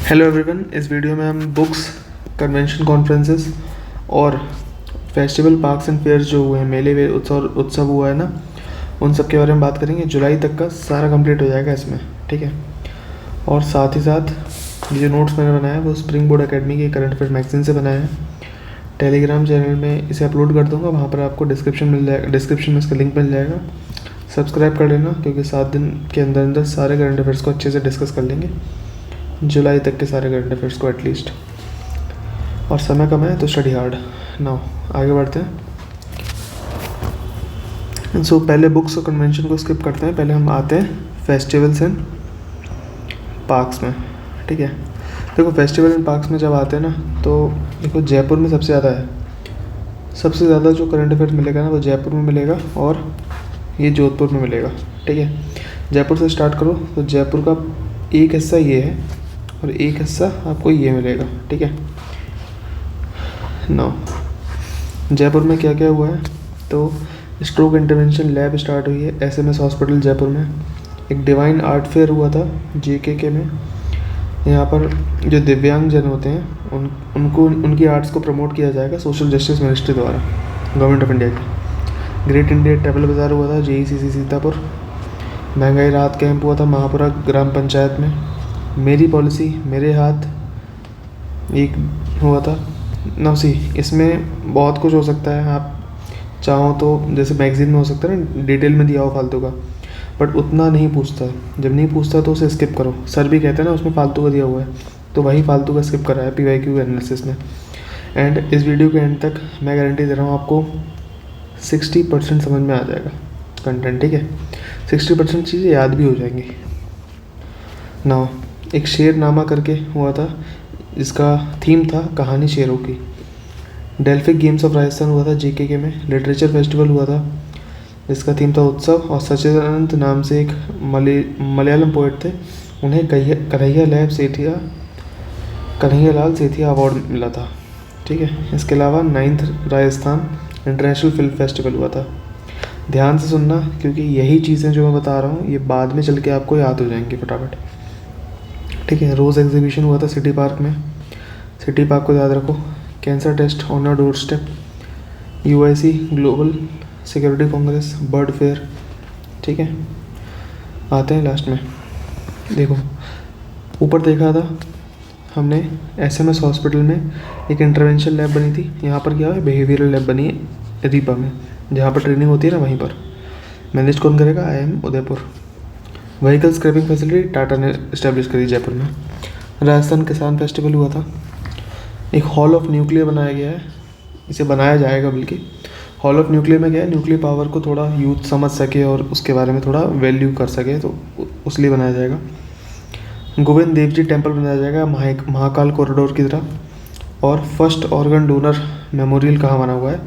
Hello everyone, इस video में हम बुक्स, कन्वेंशन कॉन्फ्रेंसेस और फेस्टिवल, पार्क्स एंड फेयर्स जो हुए हैं, मेले वे उत्सव हुआ है ना, उन सब के बारे में बात करेंगे। जुलाई तक का सारा कंप्लीट हो जाएगा इसमें, ठीक है। और साथ ही साथ ये जो नोट्स मैंने बनाया है वो स्प्रिंग बोर्ड एकेडमी के करंट अफेयर मैगजीन से बनाया है। टेलीग्राम चैनल में इसे अपलोड कर दूँगा, वहाँ पर आपको डिस्क्रिप्शन मिल जाएगा, डिस्क्रिप्शन में इसका लिंक मिल जाएगा। सब्सक्राइब कर लेना, क्योंकि 7 दिन के अंदर अंदर सारे करंट अफेयर्स को अच्छे से डिस्कस कर लेंगे, जुलाई तक के सारे करंट अफेयर्स को एटलीस्ट। और समय कम है तो स्टडी हार्ड। नाउ आगे बढ़ते हैं। सो पहले बुक्स और कन्वेंशन को स्किप करते हैं, पहले हम आते हैं फेस्टिवल्स एंड पार्क्स में, ठीक है। देखो, फेस्टिवल एंड पार्क्स में जब आते हैं ना, तो देखो जयपुर में सबसे ज़्यादा है, सबसे ज़्यादा जो करंट अफेयर्स मिलेगा ना वो जयपुर में मिलेगा और ये जोधपुर में मिलेगा, ठीक है। जयपुर से स्टार्ट करो तो जयपुर का एक हिस्सा ये है और एक हिस्सा आपको ये मिलेगा, ठीक है। नाउ जयपुर में क्या क्या हुआ है, तो स्ट्रोक इंटरवेंशन लैब स्टार्ट हुई है SMS हॉस्पिटल जयपुर में। एक डिवाइन आर्ट फेयर हुआ था JKK में। यहाँ पर जो दिव्यांग जन होते हैं उनको उनकी आर्ट्स को प्रमोट किया जाएगा सोशल जस्टिस मिनिस्ट्री द्वारा, गवर्नमेंट ऑफ इंडिया की। ग्रेट इंडिया ट्रैवल बाज़ार हुआ था JECC सीतापुर। महंगाई राहत कैंप हुआ था महापुरा ग्राम पंचायत में। मेरी पॉलिसी मेरे हाथ एक हुआ था नौसी। इसमें बहुत कुछ हो सकता है, आप चाहो तो जैसे मैगजीन में हो सकता है ना, डिटेल में दिया हो फालतू का, बट उतना नहीं पूछता। जब नहीं पूछता तो उसे स्किप करो। सर भी कहते हैं ना उसमें फालतू का दिया हुआ है, तो वही फालतू का स्किप करा है PYQ एनालिसिस में। एंड इस वीडियो के एंड तक मैं गारंटी दे रहा हूँ आपको 60% समझ में आ जाएगा कंटेंट, ठीक है। 60% चीज़ें याद भी हो जाएंगी। नाउ एक शेरनामा करके हुआ था, जिसका थीम था कहानी शेरों की। डेल्फिक गेम्स ऑफ राजस्थान हुआ था JKK में। लिटरेचर फेस्टिवल हुआ था जिसका थीम था उत्सव, और सचिदानंद नाम से एक मलयालम पोएट थे, उन्हें कन्हैयालाल सेठिया अवार्ड मिला था, ठीक है। इसके अलावा 9th Rajasthan international film festival हुआ था। ध्यान से सुनना, क्योंकि यही चीज़ें जो मैं बता रहा हूँ ये बाद में चल के आपको याद हो जाएंगी फटाफट, ठीक है। रोज़ एग्जीबिशन हुआ था सिटी पार्क में। सिटी पार्क को याद रखो। Cancer test on your doorstep. UIC global security congress, bird fair, ठीक है। आते हैं लास्ट में। देखो ऊपर देखा था हमने SMS हॉस्पिटल में एक इंटरवेंशन लैब बनी थी। यहाँ पर क्या है, बिहेवियरल लैब बनी है रीपा में, जहाँ पर ट्रेनिंग होती है ना, वहीं पर। मैनेज कौन करेगा, IIM Udaipur. Vehicle scrapping facility Tata ने इस्टेब्लिश करी जयपुर में। राजस्थान किसान फेस्टिवल हुआ था। एक हॉल ऑफ न्यूक्लियर बनाया गया है, इसे बनाया जाएगा बल्कि। हॉल ऑफ न्यूक्लियर में क्या है, न्यूक्लियर पावर को थोड़ा यूथ समझ सके और उसके बारे में थोड़ा वैल्यू कर सके, तो उस लिए बनाया जाएगा। गोविंद देव जी टेम्पल बनाया जाएगा महाकाल कॉरिडोर की तरह। और फर्स्ट ऑर्गन डोनर मेमोरियल कहाँ बना हुआ है,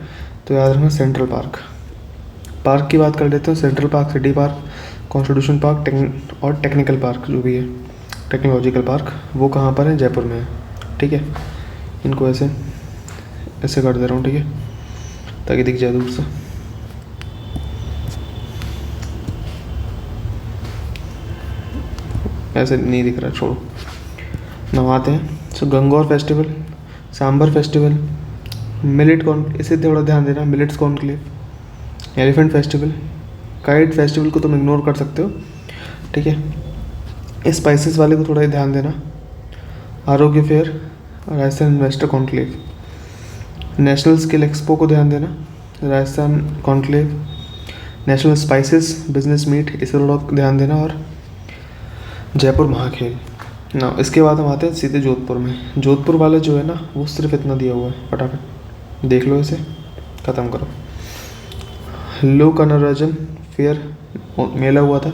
तो याद रखना सेंट्रल पार्क की बात कर लेते हैं। Central park, city park, constitution park और टेक्निकल पार्क जो भी है, टेक्नोलॉजिकल पार्क, वो कहाँ पर है, जयपुर में है, ठीक है। इनको ऐसे ऐसे कर दे रहा हूँ, ठीक है, ताकि दिख जाए दूर से। ऐसे नहीं दिख रहा, छोड़ो। नवाते हैं। सो गंगौर फेस्टिवल, सांबर फेस्टिवल, इसे थोड़ा ध्यान देना, millets conclave, elephant festival, kite festival को तुम इग्नोर कर सकते हो, ठीक है। स्पाइसेस वाले को थोड़ा ध्यान देना। Arogya fair, Rajasthan investor conclave, national skill expo को ध्यान देना, Rajasthan conclave, national spices business meet, इसे थोड़ा ध्यान देना, और जयपुर महाखेल। ना इसके बाद हम आते हैं सीधे जोधपुर में। जोधपुर वाले जो है ना, वो सिर्फ इतना दिया हुआ है, फटाफट देख लो, इसे ख़त्म करो। लोक मनोरंजन फेयर मेला हुआ था।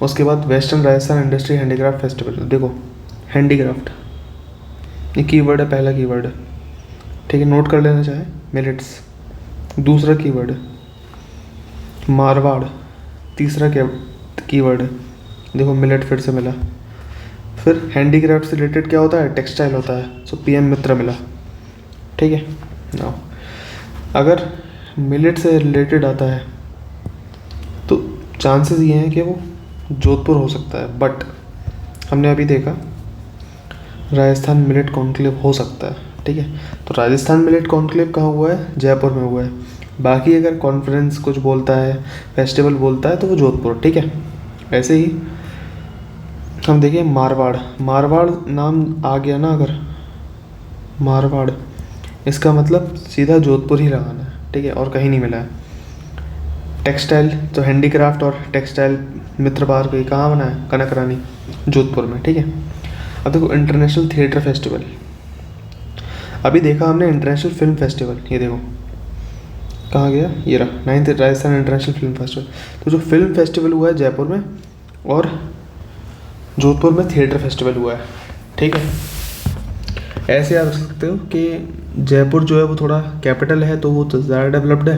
उसके बाद western Rajasthan industry handicraft festival. देखो हैंडीक्राफ्ट ये कीवर्ड है, पहला कीवर्ड है, ठीक है, नोट कर लेना चाहे। मिलेट्स दूसरा कीवर्ड है। मारवाड़ तीसरा कीवर्ड है। देखो मिलेट फिर से मिला। फिर हैंडीक्राफ्ट से रिलेटेड क्या होता है, टेक्सटाइल होता है, सो PM मित्रा मिला, ठीक है। नाउ अगर मिलेट से रिलेटेड आता है तो चांसेस ये हैं कि वो जोधपुर हो सकता है, बट हमने अभी देखा राजस्थान मिलेट कॉन्क्लेव हो सकता है, ठीक है। तो राजस्थान मिलेट कॉन्क्लेव कहाँ हुआ है? जयपुर में हुआ है। बाकी अगर कॉन्फ्रेंस कुछ बोलता है, फेस्टिवल बोलता है, तो वो जोधपुर, ठीक है। ऐसे ही हम देखिए मारवाड़, मारवाड़ नाम आ गया ना अगर, मारवाड़, इसका मतलब सीधा जोधपुर ही लगाना है, ठीक है, और कहीं नहीं मिला है। टेक्सटाइल, तो हैंडीक्राफ्ट और टेक्सटाइल मित्र पार्क ये कहाँ बना है? कनक रानी, जोधपुर में, ठीक है। अब देखो इंटरनेशनल थिएटर फेस्टिवल, अभी देखा हमने इंटरनेशनल फिल्म फेस्टिवल, ये देखो कहाँ गया, ये रहा 9th Rajasthan international film festival. तो जो फिल्म फेस्टिवल हुआ है जयपुर में, और जोधपुर में थिएटर फेस्टिवल हुआ है, ठीक है। ऐसे आप रख सकते हो कि जयपुर जो है वो थोड़ा कैपिटल है, तो वो तो ज़्यादा डेवलप्ड है,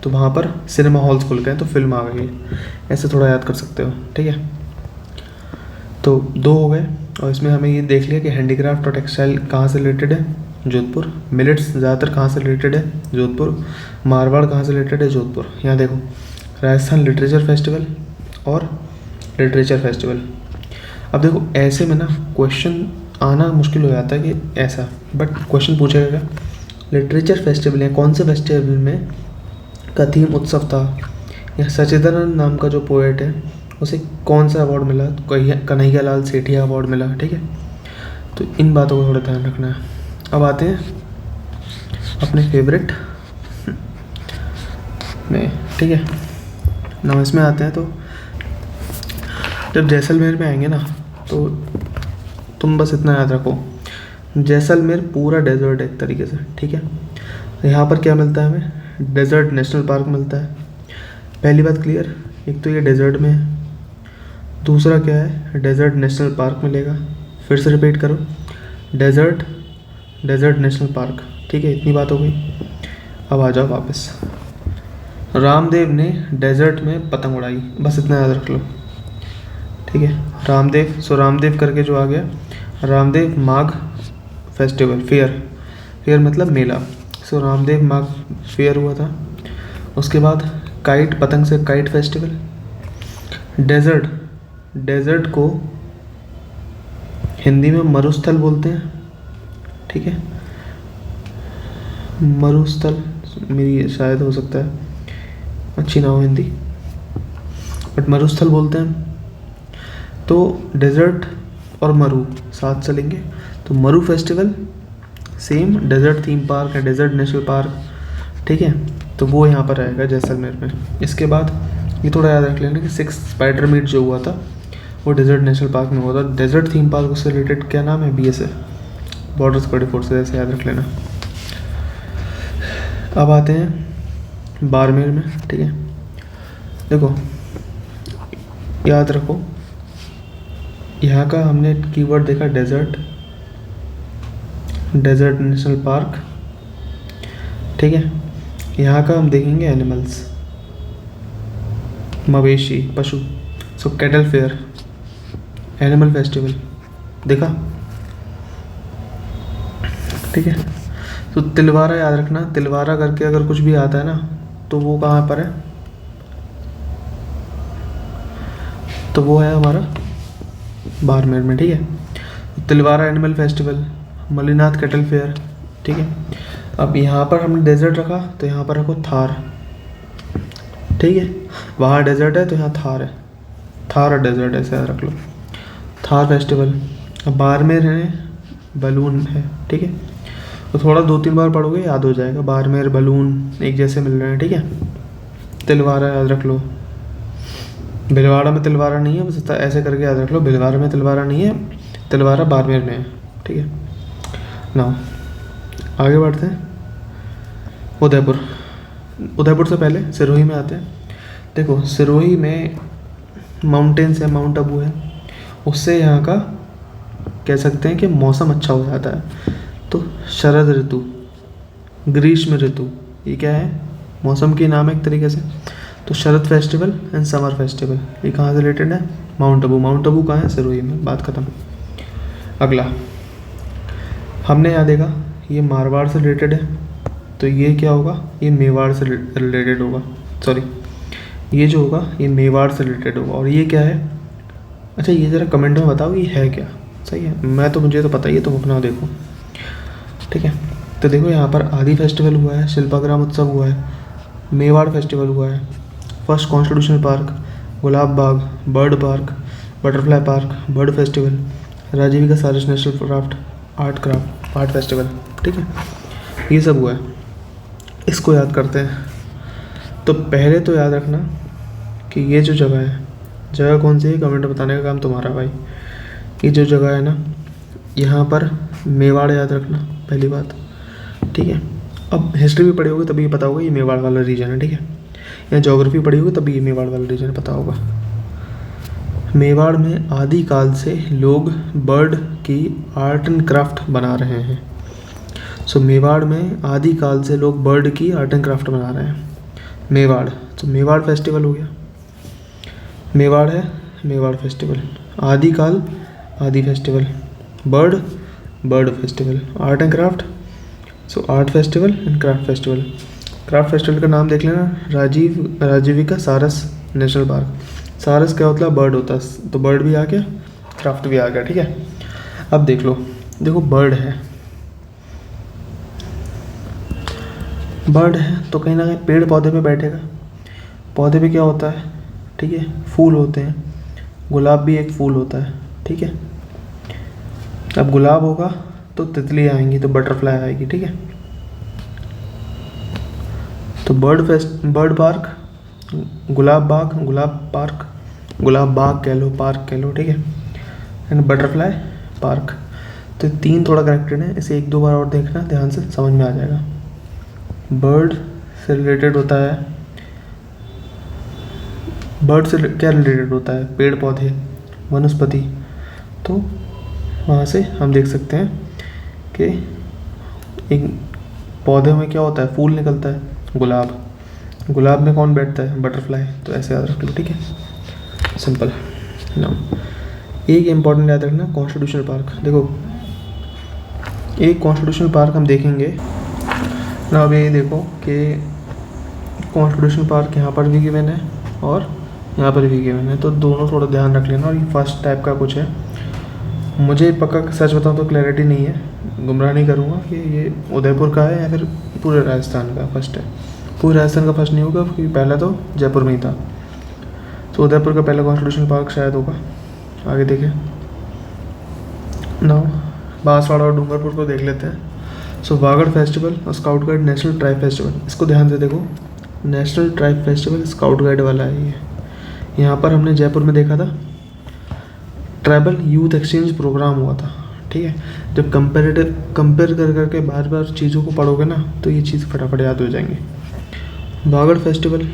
तो वहाँ पर सिनेमा हॉल्स खुल गए तो फिल्म आ गई है, ऐसे थोड़ा याद कर सकते हो, ठीक है। तो 2 हो गए, और इसमें हमें ये देख लिया कि हैंडीक्राफ्ट और टेक्सटाइल कहाँ से रिलेटेड है? जोधपुर। मिलेट्स ज़्यादातर कहाँ से रिलेटेड है? जोधपुर। मारवाड़ कहाँ से रिलेटेड है? जोधपुर। यहाँ देखो राजस्थान लिटरेचर फेस्टिवल और लिटरेचर फेस्टिवल। अब देखो ऐसे में ना क्वेश्चन आना मुश्किल हो जाता है कि ऐसा, बट क्वेश्चन पूछेगा क्या, लिटरेचर फेस्टिवल है कौन से फेस्टिवल में का थीम उत्सव था, या सच्चिदानंद नाम का जो पोएट है उसे कौन सा अवार्ड मिला, तो कन्हैया लाल सेठिया अवार्ड मिला, ठीक है। तो इन बातों को थोड़ा ध्यान रखना है। अब आते हैं अपने फेवरेट में, ठीक है ना, इसमें आते हैं। तो जब जैसलमेर में आएंगे ना, तो तुम बस इतना याद रखो, जैसलमेर पूरा डेजर्ट है एक तरीके से, ठीक है। यहाँ पर क्या मिलता है हमें? डेजर्ट नेशनल पार्क मिलता है। पहली बात क्लियर, एक तो ये डेजर्ट में है, दूसरा क्या है, डेजर्ट नेशनल पार्क मिलेगा। फिर से रिपीट करो, डेजर्ट नेशनल पार्क, ठीक है, इतनी बात हो गई। अब आ जाओ वापस, रामदेव ने डेजर्ट में पतंग उड़ाई, बस इतना याद रख लो, ठीक है। रामदेव, सो रामदेव करके जो आ गया, रामदेव माघ फेस्टिवल, फेयर मतलब मेला, सो रामदेव माघ फेयर हुआ था। उसके बाद काइट, पतंग से काइट फेस्टिवल। डेजर्ट को हिंदी में मरुस्थल बोलते हैं, ठीक है। मरुस्थल मेरी शायद हो सकता है अच्छी ना हो हिंदी, बट मरुस्थल बोलते हैं। तो डेजर्ट और मरु साथ चलेंगे, तो Maru festival Sam desert theme park है, डेजर्ट नेशनल पार्क, ठीक है। तो वो यहाँ पर आएगा जैसलमेर में। इसके बाद ये थोड़ा याद रख लेना कि 6 स्पाइडर मीट जो हुआ था वो डेजर्ट नेशनल पार्क में हुआ था। डेजर्ट थीम पार्क उससे रिलेटेड क्या नाम है? BSF, बॉर्डर सिक्योरिटी फोर्सेस, ऐसे याद रख लेना। अब आते हैं बाड़मेर में, ठीक है। देखो याद रखो, यहाँ का हमने कीवर्ड देखा डेजर्ट नेशनल पार्क, ठीक है। यहाँ का हम देखेंगे एनिमल्स, मवेशी, पशु, सो कैटल फेयर, एनिमल फेस्टिवल देखा, ठीक है। तो तिलवारा याद रखना, तिलवारा करके अगर कुछ भी आता है ना, तो वो कहाँ पर है? तो वो है हमारा बाड़मेर में, ठीक है। Tilwara animal festival, Mallinath cattle fair, ठीक है। अब यहाँ पर हमने डेजर्ट रखा, तो यहाँ पर रखो थार, ठीक है। वहाँ डेजर्ट है तो यहाँ थार है, थार और डेजर्ट ऐसे रख लो, थार फेस्टिवल। अब बाड़मेर है, बलून है, ठीक है। तो थोड़ा 2-3 बार पढ़ोगे याद हो जाएगा, बाड़मेर बलून एक जैसे मिल रहे हैं, ठीक है। तिलवारा याद रख लो, भिलवाड़ा में तिलवारा नहीं है, बस ऐसे करके याद रख लो, भिलवाड़ा में तिलवारा नहीं है, तिलवारा बाड़मेर में है, ठीक है ना। आगे बढ़ते हैं, उदयपुर से पहले सिरोही में आते हैं। देखो सिरोही में माउंटेन्स है, माउंट आबू है, उससे यहाँ का कह सकते हैं कि मौसम अच्छा हो जाता है। तो शरद ऋतु, ग्रीष्म ऋतु, ये क्या है? मौसम के नाम है एक तरीके से। तो शरद फेस्टिवल एंड समर फेस्टिवल, ये कहाँ से रिलेटेड है? माउंट आबू। माउंट आबू कहाँ है? सिरोही में, बात खत्म। अगला हमने यहाँ देखा ये मारवाड़ से रिलेटेड है, तो ये क्या होगा? ये मेवाड़ से रिलेटेड होगा, सॉरी ये जो होगा ये मेवाड़ से रिलेटेड होगा। और ये क्या है? अच्छा ये ज़रा कमेंट में बताओ ये है क्या? सही है, मुझे तो पता ही है, तुम अपना देखो। ठीक है, तो देखो यहाँ पर आदि फेस्टिवल हुआ है, शिल्पाग्राम उत्सव हुआ है, मेवाड़ फेस्टिवल हुआ है, first constitutional park, Gulab Bagh, bird park, butterfly park, bird festival, Rajeevika Saras national art festival. ठीक है, ये सब हुआ है, इसको याद करते हैं। तो पहले तो याद रखना कि ये जो जगह है, जगह कौन सी है कमेंट बताने का काम तुम्हारा भाई। ये जो जगह है ना, यहाँ पर मेवाड़ याद रखना पहली बात। ठीक है, अब हिस्ट्री भी पढ़ी होगी तभी ये पता होगा ये मेवाड़ वाला रीजन है। ठीक है, या ज्योग्राफी पढ़ी होगी तभी ये मेवाड़ वाला रीजन पता होगा। मेवाड़ में आदिकाल से लोग बर्ड की आर्ट एंड क्राफ्ट बना रहे हैं। सो मेवाड़ में आदिकाल से लोग बर्ड की आर्ट एंड क्राफ्ट बना रहे हैं। मेवाड़, तो मेवाड़ फेस्टिवल हो गया, मेवाड़ है मेवाड़ फेस्टिवल, आदिकाल आदि festival, bird festival, art and craft, so art festival and craft festival. Craft festival का नाम देख लेना, राजीविका सारस नेशनल पार्क। सारस क्या होता है, बर्ड होता है, तो बर्ड भी आ गया, क्राफ्ट भी आ गया। ठीक है, अब देख लो, देखो बर्ड है तो कहीं ना कहीं पेड़ पौधे पे बैठेगा। पौधे पे क्या होता है, ठीक है, फूल होते हैं, गुलाब भी एक फूल होता है। ठीक है, अब गुलाब होगा तो तितली आएंगी, तो बटरफ्लाई आएगी। ठीक है, तो बर्ड पार्क, गुलाब बाग कह लो, पार्क कह लो। ठीक है, एंड बटरफ्लाई पार्क। तो 3 थोड़ा कनेक्टेड है, इसे 1-2 बार और देखना ध्यान से, समझ में आ जाएगा। बर्ड से रिलेटेड होता है, बर्ड से क्या रिलेटेड होता है, पेड़ पौधे, वनस्पति। तो वहाँ से हम देख सकते हैं कि एक पौधे में क्या होता है, फूल निकलता है, गुलाब में कौन बैठता है, बटरफ्लाई। तो ऐसे याद रख लो। ठीक है, सिंपल। नाउ एक इम्पॉर्टेंट याद रखना, कॉन्स्टिट्यूशनल पार्क। देखो एक कॉन्स्टिट्यूशनल पार्क हम देखेंगे ना, अब ये देखो कि कॉन्स्टिट्यूशनल पार्क यहाँ पर भी गिवन है और यहाँ पर भी गिवन है, तो दोनों थोड़ा ध्यान रख लेना। और ये फर्स्ट टाइप का कुछ है, मुझे पक्का सच बताऊँ तो क्लैरिटी नहीं है, गुमराह नहीं करूँगा कि ये उदयपुर का है या फिर पूरे राजस्थान का फर्स्ट है। पूरे राजस्थान का फर्स्ट नहीं होगा क्योंकि पहला तो जयपुर में ही था, तो उदयपुर का पहला कॉन्स्टिट्यूशनल पार्क शायद होगा। आगे देखें ना, बांसवाड़ा और डूंगरपुर को देख लेते हैं। सो वागड़ फेस्टिवल और scout guide national tribe festival, इसको ध्यान से देखो, national tribe festival scout guide वाला है ये। यहाँ पर हमने जयपुर में देखा था ट्राइबल यूथ एक्सचेंज प्रोग्राम हुआ था। ठीक है, जब कंपेयर कर करके बार बार चीज़ों को पढ़ोगे ना तो ये चीज़ फटाफट याद हो जाएंगी। वागड़ फेस्टिवल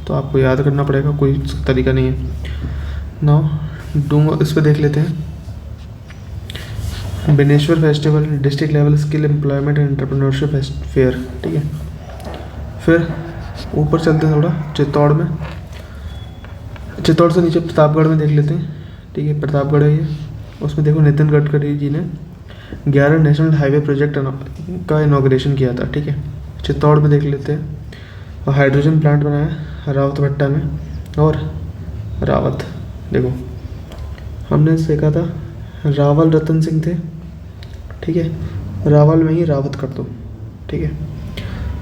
तो आपको याद करना पड़ेगा, कोई तरीका नहीं है। नाउ इस पर देख लेते हैं, Beneshwar festival district level skill employment and entrepreneurship fair. ठीक है, फिर ऊपर चलते हैं थोड़ा, चित्तौड़ से नीचे प्रतापगढ़ में देख लेते हैं। ठीक है, प्रतापगढ़ है ये, उसमें देखो नितिन गडकरी जी ने 11 नेशनल हाईवे प्रोजेक्ट का इनॉग्रेशन किया था। ठीक है, चित्तौड़ में देख लेते हैं, और हाइड्रोजन प्लांट बनाया रावत भट्टा में। और रावत देखो हमने सीखा था, रावल रतन सिंह थे। ठीक है, रावल में ही रावत कर दो। ठीक है,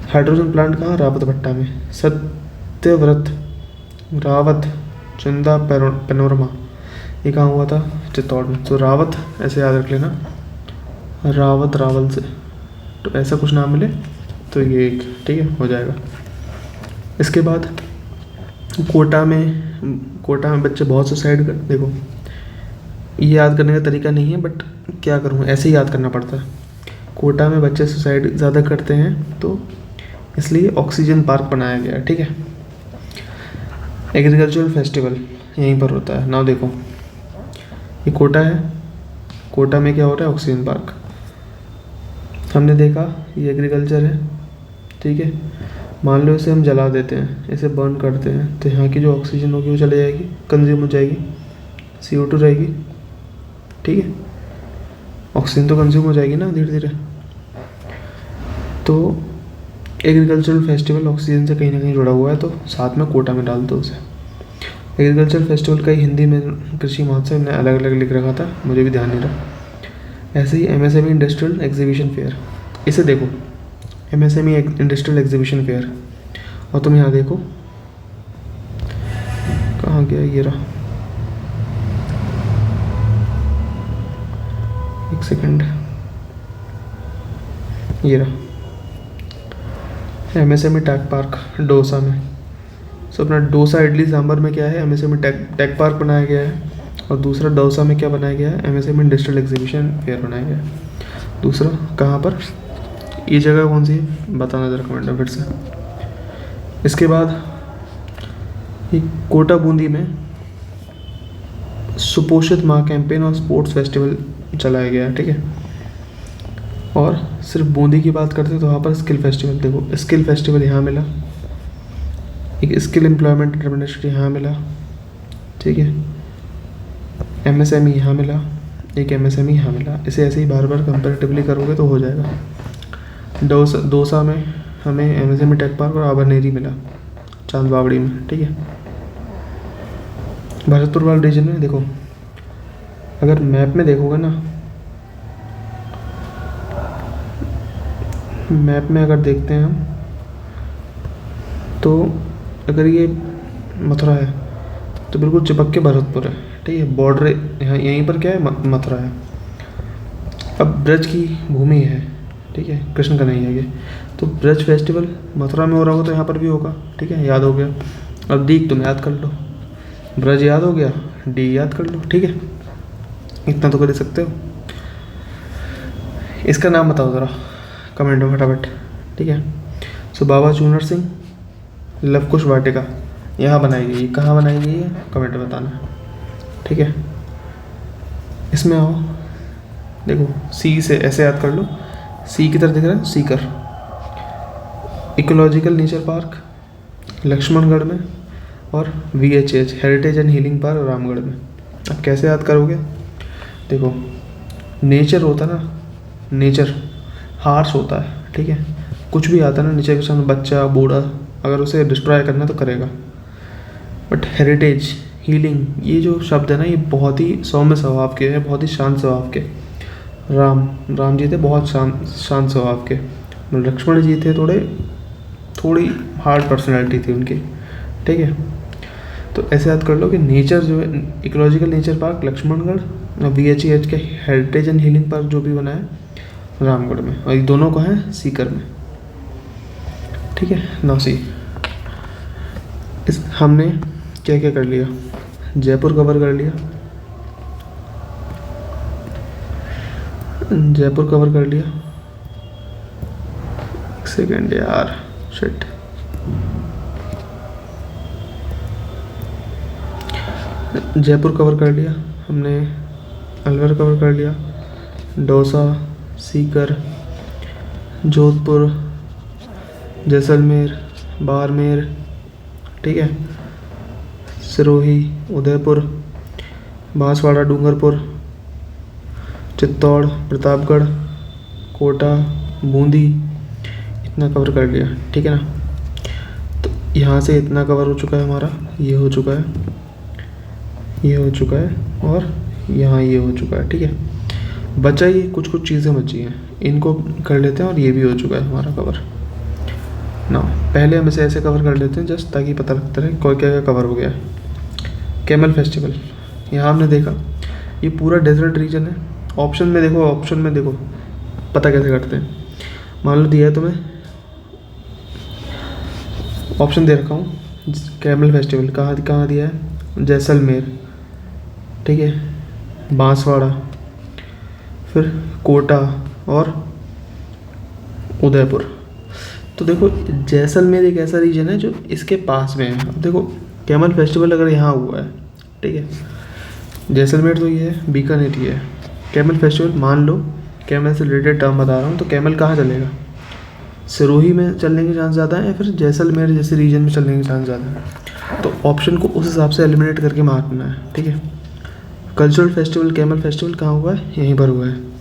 हाइड्रोजन प्लांट कहाँ, रावत भट्टा में। सत्यव्रत रावत चंदा पेनोरमा, ये कहाँ हुआ था, चित्तौड़ में। तो रावत ऐसे याद रख लेना, रावत रावल से, तो ऐसा कुछ नाम मिले तो ये एक, ठीक है, हो जाएगा। इसके बाद कोटा में बच्चे बहुत सुसाइड कर, देखो ये याद करने का तरीका नहीं है बट क्या करूँ, ऐसे ही याद करना पड़ता है। कोटा में बच्चे सुसाइड ज़्यादा करते हैं तो इसलिए ऑक्सीजन पार्क बनाया गया है। ठीक है, एग्रीकल्चरल फेस्टिवल यहीं पर होता है। नाउ देखो ये कोटा है, कोटा में क्या हो रहा है, ऑक्सीजन पार्क। हमने देखा ये एग्रीकल्चर है। ठीक है, मान लो इसे हम जला देते हैं, इसे बर्न करते हैं, तो यहाँ की जो ऑक्सीजन होगी वो चले जाएगी, कंज्यूम हो जाएगी, CO2 रहेगी। ठीक है, ऑक्सीजन तो कंज्यूम हो जाएगी ना धीरे धीरे। तो एग्रीकल्चरल फेस्टिवल ऑक्सीजन से कहीं ना कहीं जुड़ा हुआ है, तो साथ में कोटा में डाल दो उसे। एग्रीकल्चर फेस्टिवल का ही हिंदी में कृषि महोत्सव ने अलग अलग लिख रखा था, मुझे भी ध्यान नहीं रहा। ऐसे ही MSME इंडस्ट्रियल एग्जीबिशन फेयर, इसे देखो MSME इंडस्ट्रियल एग्जीबिशन फेयर, और तुम यहाँ देखो कहाँ गया, ये रहा, एक सेकंड, ये रहा MSME टेक पार्क डोसा में। सो अपना डोसा इडली सांभर में क्या है, MSME टेक पार्क बनाया गया है, और दूसरा डोसा में क्या बनाया गया है, MSME इंडस्ट्रियल एग्जीबिशन फेयर बनाया गया है। दूसरा कहाँ पर, ये जगह कौन सी है बताना ज़रा कमेंट में फिर से। इसके बाद ये कोटा बूंदी में सुपोषित माँ कैंपेन और स्पोर्ट्स फेस्टिवल चलाया गया है, ठीक है। और सिर्फ बूंदी की बात करते हैं तो वहाँ पर स्किल फेस्टिवल, देखो स्किल फेस्टिवल यहाँ मिला, एक स्किल एम्प्लॉयमेंट एंटरप्रेन्योरशिप यहाँ मिला, ठीक है। MSME यहाँ मिला, एक MSME यहाँ मिला। इसे ऐसे ही बार बार कंपेरेटिवली करोगे तो हो जाएगा। दौसा में हमें MSME टेक पार्क और आबरनेरी मिला चांदबावड़ी में, ठीक है। भरतपुर वाले रीजन में देखो, अगर मैप में देखोगे ना, मैप में अगर देखते हैं हम तो अगर ये मथुरा है तो बिल्कुल चिपक के भरतपुर है, ठीक है। बॉर्डर यहाँ यहीं पर क्या है, मथुरा है। अब ब्रज की भूमि है, ठीक है, कृष्ण कन्हैया के, तो ब्रज फेस्टिवल मथुरा में हो रहा होगा तो यहाँ पर भी होगा, ठीक है, याद हो गया। अब डी तुम याद कर लो, ब्रज याद हो गया, डी याद कर लो, ठीक है, इतना तो कर ही सकते हो। इसका नाम बताओ ज़रा कमेंट में फटाफट, ठीक है। सो बाबा चूनर सिंह लवकुश वाटिका यहाँ बनाई गई है, कहाँ बनाई गई है कमेंट में बताना, ठीक है। इसमें आओ, देखो सी से ऐसे याद कर लो, सी की तरफ दिख रहा है Sikar, ecological nature park Laxmangarh में, और VHH heritage and healing park Ramgarh में। अब कैसे याद करोगे, देखो नेचर होता ना, नेचर हार्श होता है, ठीक है, कुछ भी आता है ना नेचर के सामने, बच्चा बूढ़ा अगर उसे डिस्ट्रॉय करना तो करेगा। बट हेरिटेज हीलिंग ये जो शब्द है ना, ये बहुत ही सौम्य स्वभाव के हैं, बहुत ही शांत स्वभाव के। राम जी थे बहुत शांत स्वभाव के, लक्ष्मण जी थे थोड़ी हार्ड पर्सनैलिटी थी उनकी, ठीक है। तो ऐसे याद कर लो कि नेचर जो है, इकोलॉजिकल नेचर पार्क लक्ष्मणगढ़ और VHH के हेरिटेज एंड हीलिंग पार्क जो भी बना है रामगढ़ में, और ये दोनों को है सीकर में, ठीक है। नाउ सी इस हमने क्या क्या कर लिया, जयपुर कवर कर लिया, जयपुर कवर कर लिया, एक सेकेंड यार, शिट, जयपुर कवर कर लिया हमने, अलवर कवर कर लिया, दौसा, सीकर, जोधपुर, जैसलमेर, बाड़मेर, ठीक है, सिरोही, उदयपुर, बांसवाड़ा, डूंगरपुर, चित्तौड़, प्रतापगढ़, कोटा, बूंदी, इतना कवर कर लिया, ठीक है ना। तो यहाँ से इतना कवर हो चुका है हमारा, ये हो चुका है, ये हो चुका है, और यहाँ ये हो चुका है, ठीक है। बचा ये कुछ चीज़ें बची हैं, इनको कर लेते हैं, और ये भी हो चुका है हमारा कवर ना। पहले हम इसे ऐसे कवर कर लेते हैं जस्ट ताकि पता लगता रहे कोई क्या क्या कवर हो गया है। कैमल फेस्टिवल, यहाँ हमने देखा ये पूरा डेजर्ट रीजन है। ऑप्शन में देखो पता कैसे करते हैं। मान लो दिया है तुम्हें, ऑप्शन दे रखा हूँ, कैमल फेस्टिवल कहाँ दिया है, जैसलमेर, ठीक है, बांसवाड़ा, फिर कोटा और उदयपुर। तो देखो जैसलमेर एक ऐसा रीजन है जो इसके पास में है। अब देखो कैमल फेस्टिवल अगर यहाँ हुआ है, ठीक है, जैसलमेर तो ये है, बीकानेर ये है, कैमल फेस्टिवल मान लो, कैमल से रिलेटेड टर्म बता रहा हूँ, तो कैमल कहाँ चलेगा, सिरोही में चलने के चांस ज़्यादा है या फिर जैसलमेर जैसे रीजन में चलने के चांस ज़्यादा है। तो ऑप्शन को उस हिसाब से एलिमिनेट करके मारना है, ठीक है। कल्चरल फेस्टिवल कैमल फेस्टिवल कहाँ हुआ है, यहीं पर हुआ है।